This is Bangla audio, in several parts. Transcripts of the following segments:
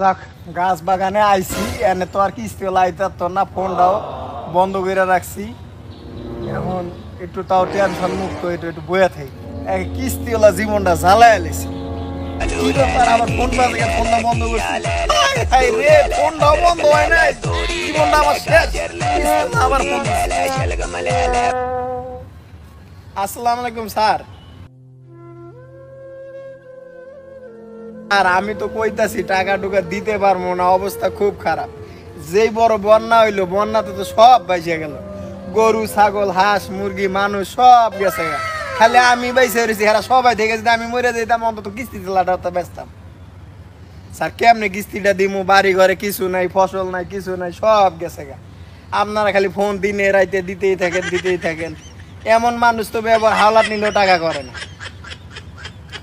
যাক গাছ বাগানে আইছি এনে তো আর কিস্তি লাইতে তো না, ফোনটাও বন্ধ করে রাখছি। এখন একটু তাও টেনশন মুক্ত একটু একটু বয়ে থাকি। কিস্তিওয়ালা জীবনটা জ্বালায় এলেছি। কি ব্যাপার, আমার ফোন বাজে, ফোনটা বন্ধ করছি। হাই রে, ফোনটাও বন্ধ হয় নাই, জীবনটা আমার শেষ। আবার ফোন। আসসালামু আলাইকুম স্যার। আর আমি তো কইতাছি টাকা টুকা দিতে পারবো না, অবস্থা খুব খারাপ। যেই বড় বন্যা হইলো, বন্যাতে তো সব বাইসে গেল, গরু ছাগল হাঁস মুরগি মানুষ সব গেছে। খালি আমি বাইসে রয়েছি, এরা সবাই দেখে যদি আমি মরে যেতাম অন্তত কিস্তি দিলাটা বেচতাম। স্যার কেমনে কিস্তিটা দিমু, বাড়ি ঘরে কিছু নাই, ফসল নাই, কিছু নাই, সব গেছে গা। আপনারা খালি ফোন দিনে রাইতে দিতেই থাকেন। এমন মানুষ তো ব্যবহার হাওলাত নিলেও টাকা করে না।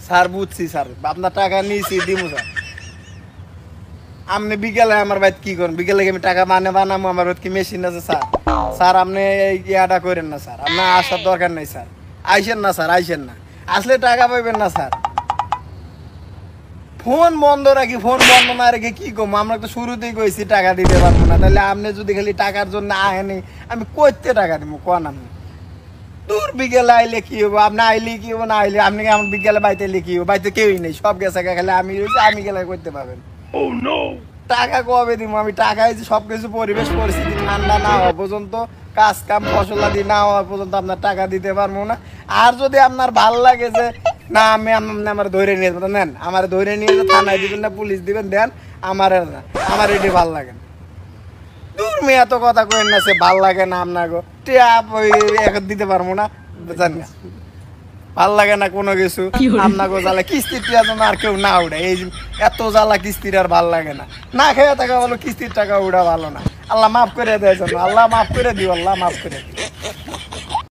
স্যার বুঝছি স্যার, আপনার টাকা নিয়েছি দিমু স্যার। আপনি বিকেলে আমার বাড়িতে কি করেন? বিকেলে আমি টাকা বানাবো, আমার বাড়িতে কি মেশিন আছে স্যার? স্যার আপনি এই ইয়াটা করেন না স্যার, আপনার আসার দরকার নেই স্যার। আইসেন না স্যার, আইসেন না, আসলে টাকা পাইবেন না স্যার। ফোন বন্ধ রাখি, ফোন বন্ধ না রেখে কি করবো? আমরা তো শুরুতেই কইছি টাকা দিতে পারবো না, তাহলে আপনি যদি খালি টাকার জন্য আহেনি, আমি কইতে টাকা দিব কোন? আপনি দূর বিকেলে আইলে কি হবো? আপনি আইলে কি হবো, না আইলে আপনি আমার বিকেলে বাড়িতে এলে কি হবো? বাড়িতে কেউই নেই, সব গেছে, খালি আমি রয়েছি, আমি গেলে করতে পারবেন। টাকা কবে দিব? আমি টাকা সবকিছু পরিবেশ পরিস্থিতি ঠান্ডা না হওয়া পর্যন্ত, কাজ কাম ফসলাদি না হওয়া পর্যন্ত আপনার টাকা দিতে পারবো না। আর যদি আপনার ভাল লাগে যে না আমি আমার ধরে নিয়ে যাবো, নেন, আমার ধরে নিয়ে যে থানায় দিবেন না পুলিশ দিবেন, দেন। আমার না, আমার এটি ভাল লাগে না। দূর মেয়ে এত কথা কইেন না, সে ভাল লাগে না আপনাকে এখন দিতে পারবো না, জান না, ভাল লাগে না কোনো কিছু। আপনাকে জ্বালা কিস্তির টাকা যেন আর কেউ না উঠে, এই এত জ্বালা কিস্তির আর ভাল লাগে না। না খেয়ে থাকা ভালো, কিস্তির টাকা উঠা ভালো না। আল্লাহ মাফ করে দেয়, আল্লাহ মাফ করে দিও, আল্লাহ মাফ করে দিও।